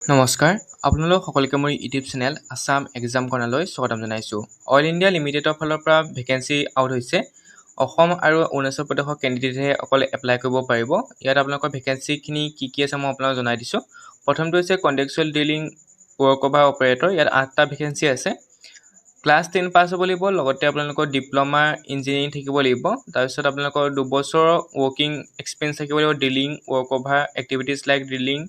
নমস্কাৰ, আপোনালোক সকলোকে মোৰ ইউটিউব চেনেল আছাম এক্সাম কৰ্ণাৰলৈ স্বাগতম জনাইছোঁ। অইল ইণ্ডিয়া লিমিটেডৰ ফালৰ পৰা ভেকেঞ্চি আউট হৈছে। অসম আৰু অৰুণাচল প্ৰদেশৰ কেণ্ডিডেটে অকল এপ্লাই কৰিব পাৰিব। ইয়াত আপোনালোকৰ ভেকেঞ্চিখিনি কি আছে মই আপোনালোকক জনাই দিছোঁ। প্ৰথমটো হৈছে কণ্টেক্সুৱেল ডিলিং ৱৰ্কঅভাৰ অপাৰেটৰ। ইয়াত 8টা ভেকেঞ্চি আছে। ক্লাছ 10 পাছ হ'ব লাগিব, লগতে আপোনালোকৰ ডিপ্ল'মা ইঞ্জিনিয়াৰিং থাকিব লাগিব। তাৰপিছত আপোনালোকৰ 2 বছৰৰ ৱৰ্কিং এক্সপিৰিয়েঞ্চ থাকিব লাগিব dealing workover activities like dealing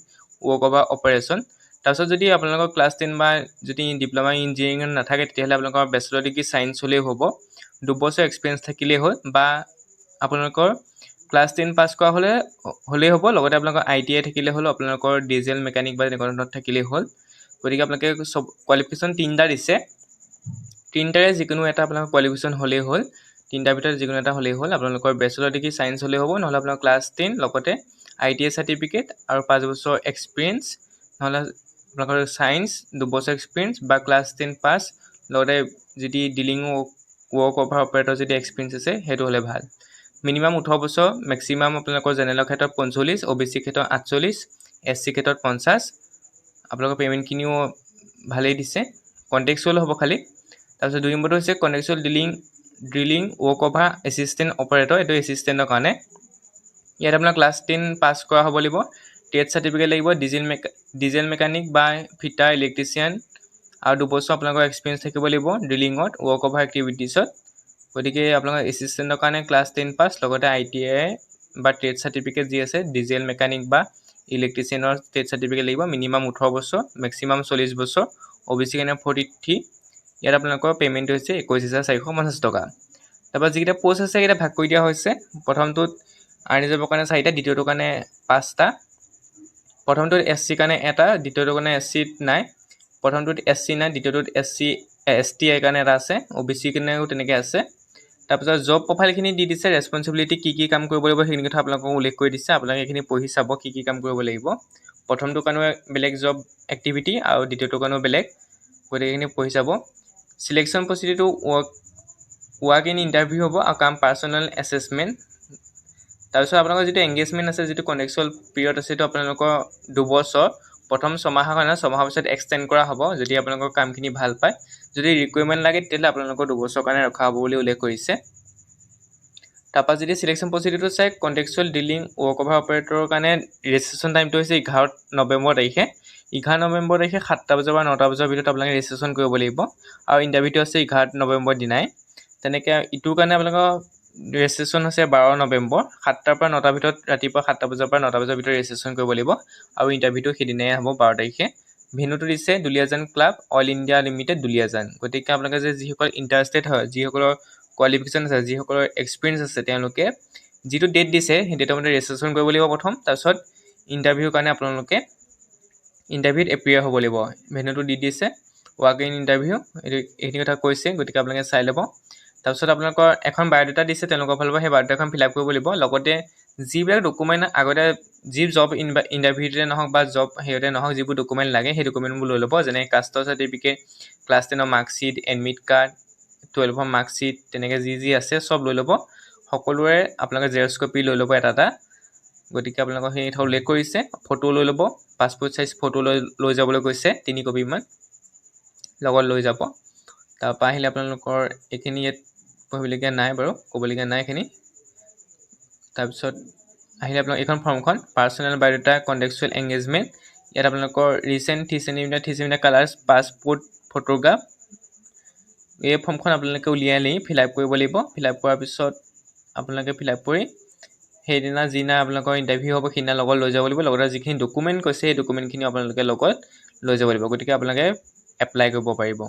workover operation. তাৰপিছত যদি আপোনালোকৰ ক্লাছ 10 বা যদি ডিপ্ল'মা ইঞ্জিনিয়াৰিং নাথাকে তেতিয়াহ'লে আপোনালোকৰ বেচেলৰ ডিগ্ৰী ছায়েন্স হ'লেই হ'ব। 2 বছৰ এক্সপিৰিয়েঞ্চ থাকিলেই হ'ল, বা আপোনালোকৰ ক্লাছ 10 পাছ কৰা হ'লেই হ'ব, লগতে আপোনালোকৰ ITI থাকিলে হ'ল, আপোনালোকৰ ডিজেল মেকানিক বা তেনেকুৱা ধৰণৰ থাকিলেই হ'ল। গতিকে আপোনালোকে চব কোৱালিফিকেশ্যন 3টা দিছে। 3টাৰে যিকোনো এটা আপোনালোকৰ কোৱালিফিকেশ্যন হ'লেই হ'ল। 3টাৰ ভিতৰত যিকোনো এটা হ'লেই হ'ল। আপোনালোকৰ বেচেলৰ ডিগ্ৰী ছায়েন্স হ'লেই হ'ব, নহ'লে আপোনাৰ ক্লাছ 10 লগতে ITI চাৰ্টিফিকেট আৰু 5 বছৰ এক্সপিৰিয়েঞ্চ, নহ'লে আপোনালোকৰ ছায়েন্স 2 বছৰ এক্সপিৰিয়েঞ্চ বা ক্লাছ 10 পাছ, লগতে যদি ডিলিং ৱৰ্কঅভাৰ অপাৰেটৰ যদি এক্সপিৰিয়েঞ্চ আছে সেইটো হ'লে ভাল। মিনিমাম 18 বছৰ, মেক্সিমাম আপোনালোকৰ জেনেৰেলৰ ক্ষেত্ৰত 45, OBC ক্ষেত্ৰত 48, SC ক্ষেত্ৰত 50। আপোনালোকৰ পে'মেণ্টখিনিও ভালেই দিছে, কণ্টেক্সুৱেল হ'ব খালি। তাৰপিছত 2 নম্বৰটো হৈছে contractual drilling workover assistant operator. এইটো এছিষ্টেণ্টৰ কাৰণে। ইয়াত আপোনাৰ ক্লাছ 10 পাছ কৰা হ'ব লাগিব, টেট চাৰ্টিফিকেট লাগিব, ডিজেল মেকানিক বা ফিটাৰ ইলেক্ট্ৰিচিয়ান, আৰু 2 বছৰ আপোনালোকৰ এক্সপিৰিয়েঞ্চ থাকিব লাগিব ড্ৰিলিঙত ৱৰ্কঅভাৰ এক্টিভিটিছত। গতিকে আপোনালোকৰ এছিষ্টেণ্টৰ কাৰণে ক্লাছ 10 পাছ, লগতে ITI বা টেট চাৰ্টিফিকেট যি আছে ডিজেল মেকানিক বা ইলেক্ট্ৰিচিয়ানৰ টেট চাৰ্টিফিকেট লাগিব। মিনিমাম 18 বছৰ, মেক্সিমাম 40 বছৰ, OBC কাৰণে 43। ইয়াত আপোনালোকৰ পে'মেণ্টটো হৈছে 21,450 টকা। তাৰপৰা যিকেইটা প'ষ্ট আছে সেইকেইটা ভাগ কৰি দিয়া হৈছে। প্ৰথমটোত আৰ্মি জবৰ কাৰণে 4টা, দ্বিতীয়টোৰ কাৰণে 5টা। প্ৰথমটোত SC কাৰণে 1টা, দ্বিতীয়টোৰ কাৰণে SC নাই। প্ৰথমটোত SC নাই, দ্বিতীয়টোত STI কাৰণে 1টা আছে, OBC কাৰণেও তেনেকৈ আছে। তাৰপিছত জব প্ৰফাইলখিনি দি দিছে, ৰেছপনচিবিলিটি কি কাম কৰিব লাগিব সেইখিনি কথা আপোনালোকক উল্লেখ কৰি দিছে। আপোনালোকে এইখিনি পঢ়ি চাব কি কাম কৰিব লাগিব। প্ৰথমটোৰ কাৰণেও বেলেগ জব এক্টিভিটি আৰু দ্বিতীয়টোৰ কাৰণেও বেলেগ, গতিকে এইখিনি পঢ়ি চাব। চিলেকশ্যন প্ৰচিডিউৰটো ৱাৰ্ক ইন ইণ্টাৰভিউ হ'ব আৰু কাম পাৰ্চনেল এছেছমেণ্ট। তাৰপিছত আপোনালোকৰ যিটো এংগেজমেণ্ট আছে, যিটো কণ্টেক্সুৱেল পিৰিয়ড আছে, সেইটো আপোনালোকৰ 2 বছৰ। প্ৰথম 6 মাহৰ কাৰণে 6 মাহৰ পিছত এক্সটেণ্ড কৰা হ'ব যদি আপোনালোকৰ কামখিনি ভাল পায়। যদি ৰিকুৱাৰমেণ্ট লাগে তেতিয়াহ'লে আপোনালোকৰ 2 বছৰৰ কাৰণে ৰখা হ'ব বুলি উল্লেখ কৰিছে। তাৰপৰা যদি চিলেকশ্যন প্ৰচিডিউৰটো চাই, কণ্টেক্সুৱেল ডিলিং ৱৰ্কঅভাৰ অপাৰেটৰৰ কাৰণে ৰেজিষ্ট্ৰেশ্যন টাইমটো হৈছে 11 নৱেম্বৰ তাৰিখে। 11 নৱেম্বৰ তাৰিখে 7টা বজাৰ পৰা 9টা বজাৰ ভিতৰত আপোনালোকে ৰেজিষ্ট্ৰেশ্যন কৰিব লাগিব, আৰু ইণ্টাৰভিউটো আছে 11 নৱেম্বৰ দিনাই। তেনেকৈ ইটোৰ কাৰণে আপোনালোকৰ ৰেজিষ্ট্ৰেশ্যন হৈছে 12 নৱেম্বৰ, 7টাৰ পৰা 9টাৰ ভিতৰত, ৰাতিপুৱা 7টা বজাৰ পৰা 9টা বজাৰ ভিতৰত ৰেজিষ্ট্ৰেশ্যন কৰিব লাগিব, আৰু ইণ্টাৰভিউটো সেইদিনাই হ'ব 12 তাৰিখে। ভেন্যুটো দিছে Duliajan club, oil India limited, Duliajan. গতিকে আপোনালোকে যিসকল ইণ্টাৰেষ্টেড হয়, যিসকলৰ কোৱালিফিকেশ্যন আছে, যিসকলৰ এক্সপিৰিয়েঞ্চ আছে, তেওঁলোকে যিটো ডেট দিছে সেই ডেটৰ মতে ৰেজিষ্ট্ৰেশ্যন কৰিব লাগিব প্ৰথম। তাৰপিছত ইণ্টাৰভিউৰ কাৰণে আপোনালোকে ইণ্টাৰভিউত এপিয়াৰ হ'ব লাগিব। ভেন্যুটো দি দিছে, ৱাক ইন ইণ্টাৰভিউ, এইখিনি কথা কৈছে, গতিকে আপোনালোকে চাই ল'ব। তাৰপিছত আপোনালোকৰ এখন বায়'ডাটা দিছে তেওঁলোকৰ ফালৰ পৰা, সেই বায়'ডাটাখন ফিল আপ কৰিব লাগিব। লগতে যিবিলাক ডকুমেণ্ট আগতে যি জব ইণ্টাৰভিউতে নহওক বা জব হেৰিতে নহওক, যিবোৰ ডকুমেণ্ট লাগে সেই ডকুমেণ্টবোৰ লৈ ল'ব। যেনে কাষ্টৰ চাৰ্টিফিকেট, ক্লাছ 10ৰ মাৰ্কশ্বিট, এডমিট কাৰ্ড, 12ৰ মাৰ্কশ্বিট, তেনেকৈ যি আছে চব লৈ ল'ব। সকলোৰে আপোনালোকে জেৰক্স কপি লৈ ল'ব এটা। গতিকে আপোনালোকৰ সেই কথা উল্লেখ কৰিছে। ফটো লৈ ল'ব, পাছপৰ্ট চাইজ ফটো লৈ যাবলৈ কৈছে 3 কপিমান লগত লৈ যাব। তাৰপৰা আহিলে আপোনালোকৰ এইখিনি ইয়াত পঢ়িবলগীয়া নাই বাৰু, ক'বলগীয়া নাই এইখিনি। তাৰপিছত আহিলে আপোনালোকৰ এইখন ফৰ্মখন, পাৰ্চনেল বায়'ডাটা কণ্টেক্সুৱেল এংগেজমেণ্ট। ইয়াত আপোনালোকৰ recent 3 centimetre colours passport photograph, এই ফৰ্মখন আপোনালোকে উলিয়াই আনি ফিল আপ কৰিব লাগিব। ফিল আপ কৰাৰ পিছত আপোনালোকে ফিল আপ কৰি সেইদিনা যিদিনা আপোনালোকৰ ইণ্টাৰভিউ হ'ব সেইদিনা লগত লৈ যাব লাগিব। লগতে যিখিনি ডকুমেণ্ট কৈছে সেই ডকুমেণ্টখিনিও আপোনালোকে লগত লৈ যাব লাগিব। গতিকে আপোনালোকে এপ্লাই কৰিব পাৰিব।